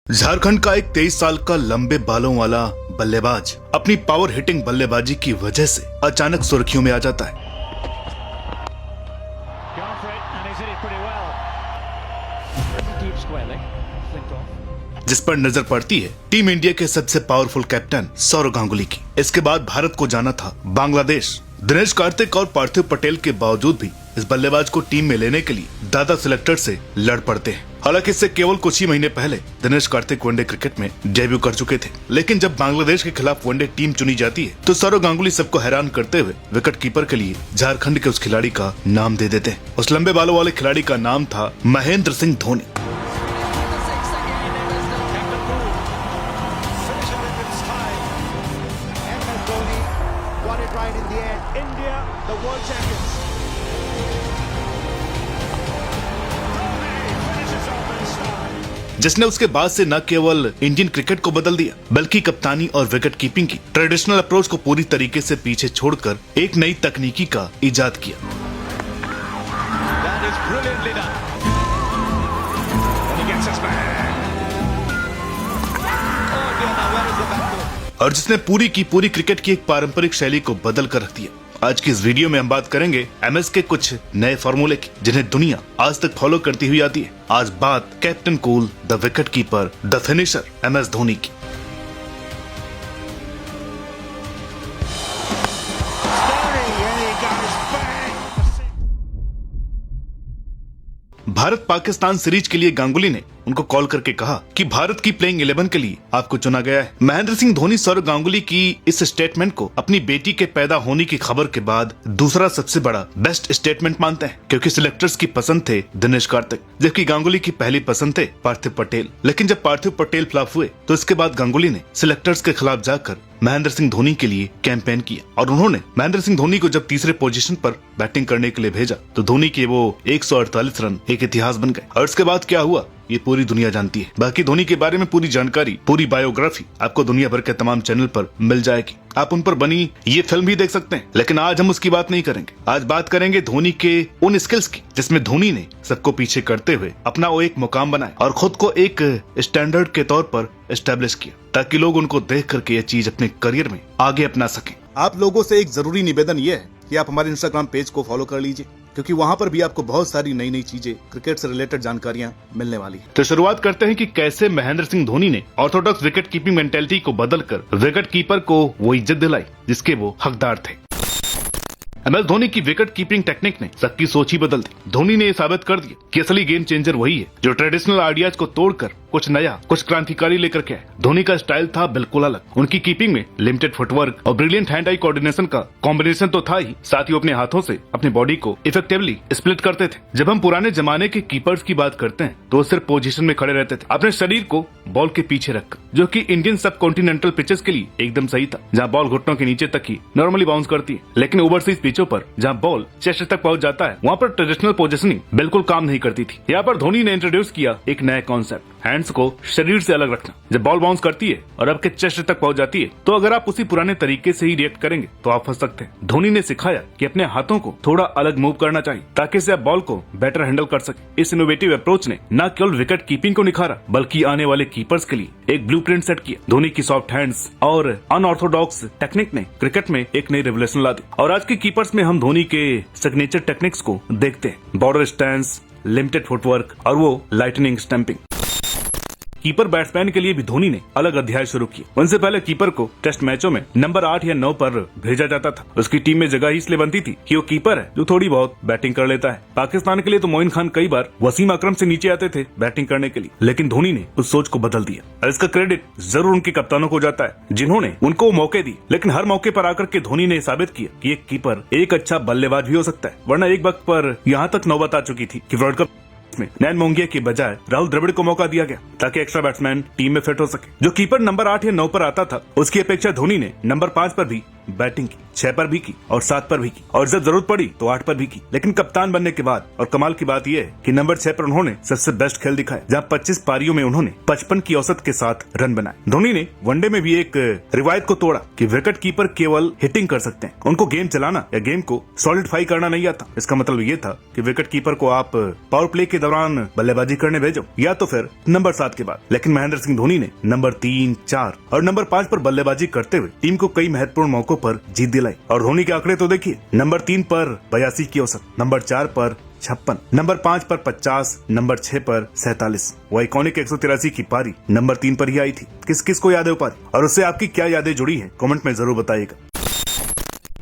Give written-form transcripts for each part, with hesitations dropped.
झारखंड का एक 23 साल का लंबे बालों वाला बल्लेबाज अपनी पावर हिटिंग बल्लेबाजी की वजह से अचानक सुर्खियों में आ जाता है। जिस पर नजर पड़ती है टीम इंडिया के सबसे पावरफुल कैप्टन सौरव गांगुली की। इसके बाद भारत को जाना था बांग्लादेश। दिनेश कार्तिक और पार्थिव पटेल के बावजूद भी इस बल्लेबाज को टीम में लेने के लिए दादा सिलेक्टर से लड़ पड़ते हैं। हालांकि इससे केवल कुछ ही महीने पहले दिनेश कार्तिक वनडे क्रिकेट में डेब्यू कर चुके थे, लेकिन जब बांग्लादेश के खिलाफ वनडे टीम चुनी जाती है तो सौरव गांगुली सबको हैरान करते हुए विकेट कीपर के लिए झारखंड के उस खिलाड़ी का नाम दे देते हैं। उस लंबे बालों वाले खिलाड़ी का नाम था महेंद्र सिंह धोनी। जिसने उसके बाद से न केवल इंडियन क्रिकेट को बदल दिया बल्कि कप्तानी और विकेट कीपिंग की ट्रेडिशनल अप्रोच को पूरी तरीके से पीछे छोड़कर एक नई तकनीकी का इजाद किया। और जिसने पूरी की पूरी क्रिकेट की एक पारंपरिक शैली को बदल कर रख दिया। आज की इस वीडियो में हम बात करेंगे एमएस के कुछ नए फॉर्मूले की जिन्हें दुनिया आज तक फॉलो करती हुई आती है। आज बात captain cool, the wicket keeper, the finisher MS Dhoni की। भारत पाकिस्तान सीरीज के लिए गांगुली ने उनको कॉल करके कहा कि भारत की प्लेइंग 11 के लिए आपको चुना गया है। महेंद्र सिंह धोनी सौरव गांगुली की इस स्टेटमेंट को अपनी बेटी के पैदा होने की खबर के बाद दूसरा सबसे बड़ा बेस्ट स्टेटमेंट मानते हैं, क्योंकि सिलेक्टर्स की पसंद थे दिनेश कार्तिक, जबकि गांगुली की पहली पसंद थे पार्थिव पटेल। लेकिन जब पार्थिव पटेल फ्लॉप हुए तो इसके बाद गांगुली ने सिलेक्टर्स के खिलाफ जाकर महेंद्र सिंह धोनी के लिए कैंपेन किया और उन्होंने महेंद्र सिंह धोनी को जब तीसरे पोजीशन पर बैटिंग करने के लिए भेजा तो धोनी के वो 148 रन एक इतिहास बन गए। और इसके बाद क्या हुआ ये पूरी दुनिया जानती है। बाकी धोनी के बारे में पूरी जानकारी, पूरी बायोग्राफी आपको दुनिया भर के तमाम चैनल पर मिल जाएगी। आप उन पर बनी ये फिल्म भी देख सकते हैं, लेकिन आज हम उसकी बात नहीं करेंगे। आज बात करेंगे धोनी के उन स्किल्स की जिसमें धोनी ने सबको पीछे करते हुए अपना वो एक मुकाम बनाया और खुद को एक स्टैंडर्ड के तौर पर एस्टेब्लिश किया, ताकि लोग उनको देख करके ये चीज अपने करियर में आगे अपना सके। आप लोगों से एक जरूरी निवेदन ये है कि आप हमारे इंस्टाग्राम पेज को फॉलो कर लीजिए, क्योंकि वहां पर भी आपको बहुत सारी नई नई चीजें, क्रिकेट से रिलेटेड जानकारियां मिलने वाली है। तो शुरुआत करते हैं कि कैसे महेंद्र सिंह धोनी ने ऑर्थोडॉक्स विकेट कीपिंग मेंटेलिटी को बदलकर विकेट कीपर को वो इज्जत दिलाई जिसके वो हकदार थे। एमएस धोनी की विकेट कीपिंग टेक्निक ने सबकी सोच ही बदल दी। धोनी ने ये साबित कर दिया कि असली गेम चेंजर वही है जो ट्रेडिशनल आइडियाज को तोड़कर कुछ नया, कुछ क्रांतिकारी लेकर के आए। धोनी का स्टाइल था बिल्कुल अलग। उनकी कीपिंग में लिमिटेड फुटवर्क और ब्रिलियंट हैंड आई कोऑर्डिनेशन का कॉम्बिनेशन तो था ही, साथ ही अपने हाथों से अपनी बॉडी को इफेक्टिवली स्प्लिट करते थे। जब हम पुराने जमाने के कीपर्स की बात करते हैं तो सिर्फ पोजीशन में खड़े रहते थे, अपने शरीर को बॉल के पीछे रखकर, जो कि इंडियन सब कॉन्टिनेंटल पिचेस के लिए एकदम सही था, जहाँ बॉल घुटनों के नीचे तक ही नॉर्मली बाउंस करती है। लेकिन ओवरसीज पिचों पर जहाँ बॉल चेस्ट तक पहुंच जाता है वहाँ पर ट्रेडिशनल पोजीशनिंग बिल्कुल काम नहीं करती थी। यहाँ पर धोनी ने इंट्रोड्यूस किया एक नया कॉन्सेप्ट, हैंड्स को शरीर से अलग रखना। जब बॉल बाउंस करती है और आपके चेस्ट तक पहुंच जाती है तो अगर आप उसी पुराने तरीके से ही रिएक्ट करेंगे तो आप फंस सकते हैं। धोनी ने सिखाया कि अपने हाथों को थोड़ा अलग मूव करना चाहिए ताकि से आप बॉल को बेटर हैंडल कर सके। इस इनोवेटिव अप्रोच ने न केवल विकेट कीपिंग को निखारा बल्कि आने वाले कीपर्स के लिए एक ब्लूप्रिंट सेट किया। धोनी की सॉफ्ट हैंड्स और अनऑर्थोडॉक्स टेक्निक ने क्रिकेट में एक नई रेवोल्यूशन ला दी और आज के कीपर्स में हम धोनी के सिग्नेचर टेक्निक्स को देखते हैं। बॉर्डर स्टैंस, लिमिटेड फुटवर्क और वो लाइटनिंग स्टंपिंग। कीपर बैट्समैन के लिए भी धोनी ने अलग अध्याय शुरू किया। उनसे पहले कीपर को टेस्ट मैचों में नंबर 8 या 9 पर भेजा जाता था। उसकी टीम में जगह ही इसलिए बनती थी कि वो कीपर है जो थोड़ी बहुत बैटिंग कर लेता है। पाकिस्तान के लिए तो मोइन खान कई बार वसीम अकरम से नीचे आते थे बैटिंग करने के लिए, लेकिन धोनी ने उस सोच को बदल दिया और इसका क्रेडिट जरूर उनके कप्तानों को जाता है जिन्होंने उनको मौके दी। लेकिन हर मौके पर आकर के धोनी ने साबित किया कि एक कीपर एक अच्छा बल्लेबाज भी हो सकता है, वरना एक वक्त पर यहाँ तक नौबत आ चुकी थी कि वर्ल्ड कप में नैन मोंगिया के बजाय राहुल द्रविड़ को मौका दिया गया ताकि एक्स्ट्रा बैट्समैन टीम में फिट हो सके। जो कीपर नंबर 8 या 9 पर आता था उसकी अपेक्षा धोनी ने नंबर 5 पर भी बैटिंग की, 6 पर भी की और 7 पर भी की और जब जरूरत पड़ी तो 8 पर भी की। लेकिन कप्तान बनने के बाद और कमाल की बात यह है कि नंबर 6 पर उन्होंने सबसे बेस्ट खेल दिखाया, जहां 25 पारियों में उन्होंने 55 की औसत के साथ रन बनाए। धोनी ने वनडे में भी एक रिवायत को तोड़ा कि विकेट कीपर केवल हिटिंग कर सकते हैं, उनको गेम चलाना या गेम को सॉलिडिफाई करना नहीं आता। इसका मतलब ये था कि विकेट कीपर को आप पावर प्ले के दौरान बल्लेबाजी करने भेजो या तो फिर नंबर 7 के बाद। लेकिन महेंद्र सिंह धोनी ने नंबर 3, 4 और नंबर 5 पर बल्लेबाजी करते हुए टीम को कई महत्वपूर्ण मौकों पर जीत दिलाई। और धोनी के आंकड़े तो देखिए, नंबर 3 पर 82 की औसत, नंबर 4 पर 56, नंबर 5 पर 50, नंबर 6 पर 47। वो आइकॉनिक 183 की पारी नंबर 3 पर ही आई थी। किस किस को याद है वो पारी और उससे आपकी क्या यादें जुड़ी है, कमेंट में जरूर बताइएगा।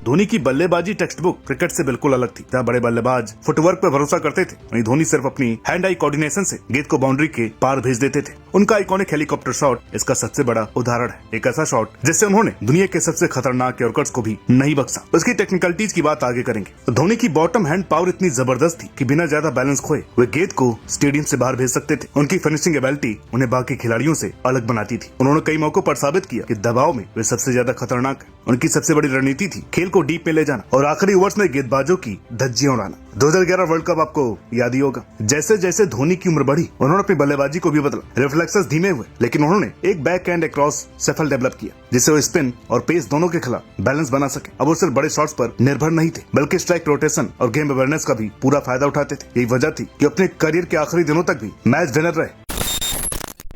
धोनी की बल्लेबाजी टेक्स्ट बुक क्रिकेट से बिल्कुल अलग थी, जहाँ बड़े बल्लेबाज फुटवर्क पर भरोसा करते थे, वहीं धोनी सिर्फ अपनी हैंड आई कोऑर्डिनेशन से गेंद को बाउंड्री के पार भेज देते थे। उनका आइकॉनिक हेलीकॉप्टर शॉट इसका सबसे बड़ा उदाहरण है, एक ऐसा शॉट जिससे उन्होंने दुनिया के सबसे खतरनाक यॉर्कर्स को भी नहीं बख्शा। उसकी टेक्निकलिटीज की बात आगे करेंगे। धोनी की बॉटम हैंड पावर इतनी जबरदस्त थी कि बिना ज्यादा बैलेंस खोए वे गेंद को स्टेडियम से बाहर भेज सकते थे। उनकी फिनिशिंग एबिलिटी उन्हें बाकी खिलाड़ियों से अलग बनाती थी। उन्होंने कई मौकों पर साबित किया कि दबाव में वे सबसे ज्यादा खतरनाक है। उनकी सबसे बड़ी रणनीति थी खेल को डीप में ले जाना और आखिरी ओवर्स में गेंदबाजों की धज्जियां उड़ाना। 2011 वर्ल्ड कप आपको याद ही होगा। जैसे जैसे धोनी की उम्र बढ़ी, उन्होंने अपनी बल्लेबाजी को भी बदला। रिफ्लेक्सेस धीमे हुए, लेकिन उन्होंने एक बैक हैंड क्रॉस सफल डेवलप किया, जिससे वो स्पिन और पेस दोनों के खिलाफ बैलेंस बना सके। अब वो सिर्फ बड़े शॉट्स पर निर्भर नहीं थे, बल्कि स्ट्राइक रोटेशन और गेम अवेयरनेस का भी पूरा फायदा उठाते थे। यही वजह थी कि अपने करियर के आखिरी दिनों तक भी मैच विनर रहे।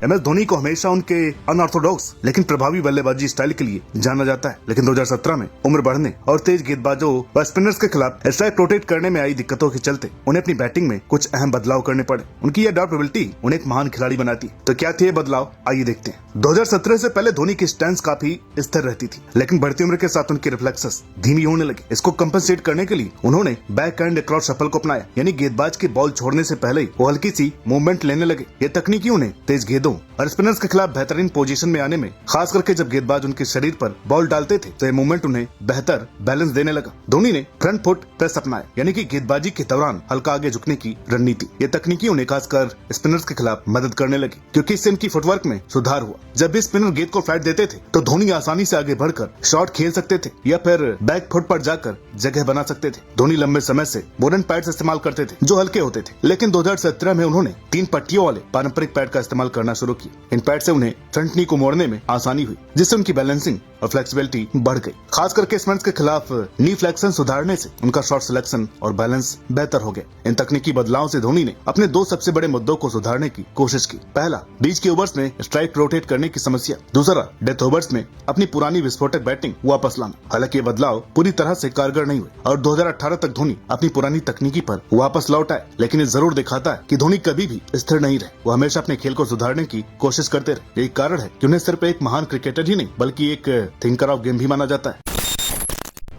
MS धोनी को हमेशा उनके अनऑर्थोडॉक्स लेकिन प्रभावी बल्लेबाजी स्टाइल के लिए जाना जाता है। लेकिन 2017 में उम्र बढ़ने और तेज गेंदबाजों व स्पिनर्स के खिलाफ स्ट्राइक रोटेट करने में आई दिक्कतों के चलते उन्हें अपनी बैटिंग में कुछ अहम बदलाव करने पड़े। उनकी यह अडॉप्टेबिलिटी उन्हें एक महान खिलाड़ी बनाती है। तो क्या थे ये बदलाव, आइए देखते हैं। 2017 से पहले धोनी की स्टैंस काफी स्थिर रहती थी, लेकिन बढ़ती उम्र के साथ उनकी रिफ्लेक्सेस धीमी होने लगी। इसको कंपनसेट करने के लिए उन्होंने बैक हैंड क्रॉस शफल को अपनाया, यानी गेंदबाज के बॉल छोड़ने से पहले ही वो हल्की सी मूवमेंट लेने लगे। ये तकनीकी उन्हें तेज गेंदों और स्पिनर्स के खिलाफ बेहतरीन पोजीशन में आने में, खास करके जब गेंदबाज उनके शरीर पर बॉल डालते थे, तो ये मूवमेंट उन्हें बेहतर बैलेंस देने लगा। धोनी ने फ्रंट फुट प्रेस अपनाया, यानी कि गेंदबाजी के दौरान हल्का आगे झुकने की रणनीति। ये तकनीकी उन्हें खासकर स्पिनर्स के खिलाफ मदद करने लगी, क्योंकि इससे इनकी फुटवर्क में सुधार हुआ। जब भी स्पिनर गेंद को फ्लाइट देते थे, तो धोनी आसानी से आगे बढ़कर शॉट खेल सकते थे या फिर बैक फुट पर जाकर जगह बना सकते थे। धोनी लंबे समय से वुडन पैड्स इस्तेमाल करते थे, जो हल्के होते थे, लेकिन 2017 में उन्होंने 3 पट्टियों वाले पारंपरिक पैड का इस्तेमाल करना शुरू किया। इन पैड से उन्हें फ्रंट नी को मोड़ने में आसानी हुई, जिससे उनकी बैलेंसिंग और फ्लेक्सिबिलिटी बढ़ गई। खास करके स्पिनर्स के खिलाफ नी फ्लेक्शन सुधारने से उनका शॉट सिलेक्शन और बैलेंस बेहतर हो गया। इन तकनीकी बदलावों से धोनी ने अपने 2 सबसे बड़े मुद्दों को सुधारने की कोशिश की। पहला, बीच के ओवर्स में स्ट्राइक रोटेट करने की समस्या। दूसरा, डेथ ओवर्स में अपनी पुरानी विस्फोटक बैटिंग वापस लाना। हालांकि ये बदलाव पूरी तरह से कारगर नहीं हुए और 2018 तक धोनी अपनी पुरानी तकनीकी पर वापस लौट आए। लेकिन ये जरूर दिखाता है कि धोनी कभी भी स्थिर नहीं रहे, वो हमेशा अपने खेल को सुधारने की कोशिश करते रहे। यही कारण है कि उन्हें सिर्फ एक महान क्रिकेटर ही नहीं, बल्कि एक थिंकर ऑफ गेम भी माना जाता है।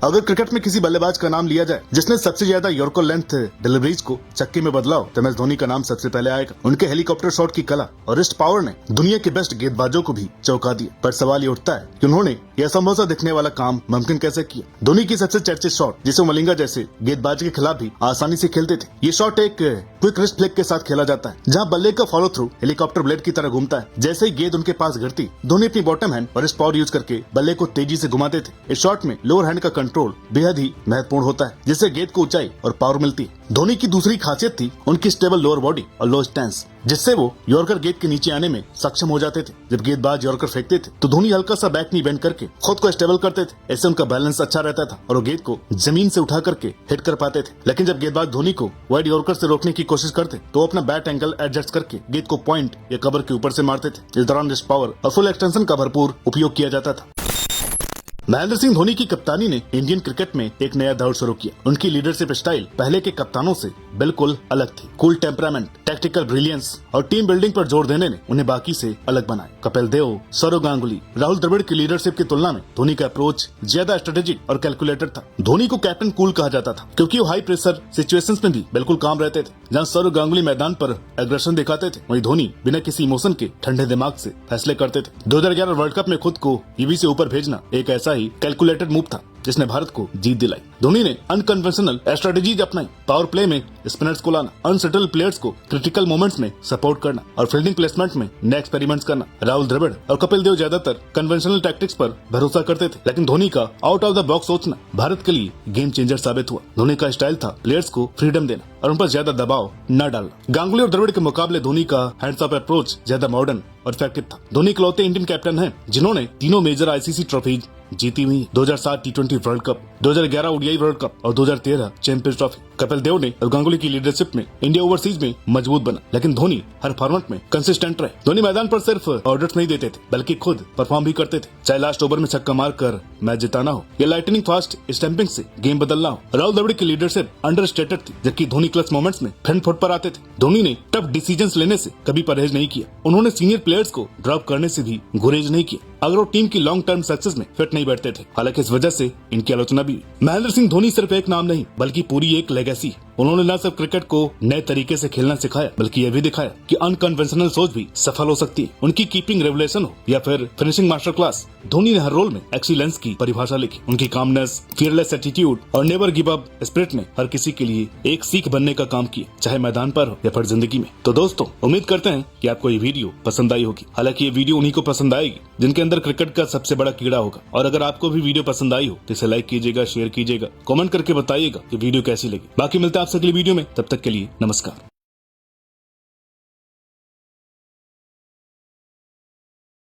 अगर क्रिकेट में किसी बल्लेबाज का नाम लिया जाए जिसने सबसे ज्यादा यॉर्कर लेंथ डिलीवरीज को चक्के में बदला, तो MS धोनी का नाम सबसे पहले आएगा। उनके हेलीकॉप्टर शॉट की कला और रिस्ट पावर ने दुनिया के बेस्ट गेंदबाजों को भी चौंका दिया। पर सवाल ये उठता है कि उन्होंने यह असंभव सा दिखने वाला काम मुमकिन कैसे किया। धोनी की सबसे चर्चित शॉट, जिसे मलिंगा जैसे गेंदबाज के खिलाफ भी आसानी से खेलते थे, ये शॉट एक क्विक रिस्ट फ्लिक के साथ खेला जाता है, जहाँ बल्ले का फॉलो थ्रू हेलीकॉप्टर ब्लेड की तरह घूमता है। जैसे ही गेंद उनके पास गिरती, धोनी अपनी बॉटम हैंड और रिस्ट पावर यूज करके बल्ले को तेजी से घुमाते थे। इस शॉट में लोअर हैंड का कंट्रोल बेहद ही महत्वपूर्ण होता है, जिससे गेंद को ऊंचाई और पावर मिलती है। धोनी की दूसरी खासियत थी उनकी स्टेबल लोअर बॉडी और लो स्टैंस, जिससे वो यॉर्कर गेंद के नीचे आने में सक्षम हो जाते थे। जब गेंदबाज यॉर्कर फेंकते थे, तो धोनी हल्का सा बैक नी बेंड करके खुद को स्टेबल करते थे। ऐसे उनका बैलेंस अच्छा रहता था और वो गेंद को जमीन से उठा करके हिट कर पाते थे। लेकिन जब गेंदबाज धोनी को वाइड यॉर्कर से रोकने की कोशिश करते, तो अपना बैट एंगल एडजस्ट करके गेंद को पॉइंट या कवर के ऊपर से मारते थे। इस दौरान रिस्ट पावर और फुल एक्सटेंशन का भरपूर उपयोग किया जाता था। महेंद्र सिंह धोनी की कप्तानी ने इंडियन क्रिकेट में एक नया दौर शुरू किया। उनकी लीडरशिप स्टाइल पहले के कप्तानों से बिल्कुल अलग थी। कूल टेम्परामेंट, टैक्टिकल ब्रिलियंस और टीम बिल्डिंग पर जोर देने ने उन्हें बाकी से अलग बनाया। कपिल देव, सौरव गांगुली, राहुल द्रविड़ की लीडरशिप की तुलना में धोनी का अप्रोच ज्यादा स्ट्रेटेजिक और कैलकुलेटेड था। धोनी को कैप्टन कूल कहा जाता था, क्योंकि वो हाई प्रेशर सिचुएशंस में भी बिल्कुल काम रहते थे। जहाँ सौरव गांगुली मैदान पर एग्रेशन दिखाते थे, वहीं धोनी बिना किसी इमोशन के ठंडे दिमाग से फैसले करते थे। 2011 वर्ल्ड कप में खुद को ईवी से ऊपर भेजना एक ऐसा ही कैलकुलेटेड मूव था जिसने भारत को जीत दिलाई। धोनी ने अनकन्वेंशनल स्ट्रेटेजीज अपनाई, पावर प्ले में स्पिनर्स को लाना, अनसेटल प्लेयर्स को क्रिटिकल मोमेंट्स में सपोर्ट करना और फील्डिंग प्लेसमेंट में नए एक्सपेरिमेंट्स करना। राहुल द्रविड़ और कपिल देव ज्यादातर कन्वेंशनल टैक्टिक्स पर भरोसा करते थे, लेकिन धोनी का आउट ऑफ द बॉक्स सोचना भारत के लिए गेम चेंजर साबित हुआ। धोनी का स्टाइल था प्लेयर्स को फ्रीडम देना और उन पर ज्यादा दबाव न डालना। गांगुली और द्रविड़ के मुकाबले धोनी का हैंड्स ऑफ अप्रोच ज्यादा मॉडर्न और इफेक्टिव था। धोनी इकलौते इंडियन कैप्टन हैं जिन्होंने तीनों मेजर आईसीसी ट्रॉफी जीती हुई, 2007 टी20 world cup, 2011 ODI world cup और 2013 चैंपियंस ट्रॉफी। कपिल देव ने और गांगुली की लीडरशिप में इंडिया ओवरसीज में मजबूत बना, लेकिन धोनी हर फॉर्मेट में कंसिस्टेंट रहे। धोनी मैदान पर सिर्फ ऑर्डर्स नहीं देते थे बल्कि खुद परफॉर्म भी करते थे, चाहे लास्ट ओवर में छक्का मारकर मैच जिताना हो या लाइटनिंग फास्ट स्टैंपिंग से गेम बदलना हो। राहुल द्रविड़ की लीडरशिप अंडरस्टेटेड थी, जबकि धोनी क्लच मोमेंट्स में फ्रंट फुट पर आते थे। धोनी ने टफ डिसीजंस लेने से कभी परहेज नहीं किया। उन्होंने सीनियर प्लेयर्स को ड्रॉप करने से भी गुरेज नहीं किया अगर वो टीम की लॉन्ग टर्म सक्सेस में फिट नहीं बैठते थे। हालांकि इस वजह से इनकी आलोचना भी। महेंद्र सिंह धोनी सिर्फ एक नाम नहीं बल्कि पूरी एक लेगेसी है। उन्होंने न सिर्फ क्रिकेट को नए तरीके से खेलना सिखाया बल्कि यह भी दिखाया कि अनकन्वेंशनल सोच भी सफल हो सकती है। उनकी कीपिंग रेवलेशन हो या फिर फिनिशिंग मास्टर क्लास, धोनी ने हर रोल में एक्सीलेंस की परिभाषा लिखी। उनकी कामनेस, फियरलेस एटीट्यूड और नेवर गिव अप स्पिरिट ने हर किसी के लिए एक सीख बनने का काम किया, चाहे मैदान पर हो या फिर जिंदगी में। तो दोस्तों, उम्मीद करते हैं कि आपको ये वीडियो पसंद आई होगी। हालांकि ये वीडियो उन्हीं को पसंद आएगी जिनके अंदर क्रिकेट का सबसे बड़ा कीड़ा होगा। और अगर आपको भी वीडियो पसंद आई हो तो इसे लाइक कीजिएगा, शेयर कीजिएगा, कमेंट करके बताइएगा कि वीडियो कैसी लगी। बाकी मिलते हैं आपसे अगली वीडियो में, तब तक के लिए नमस्कार।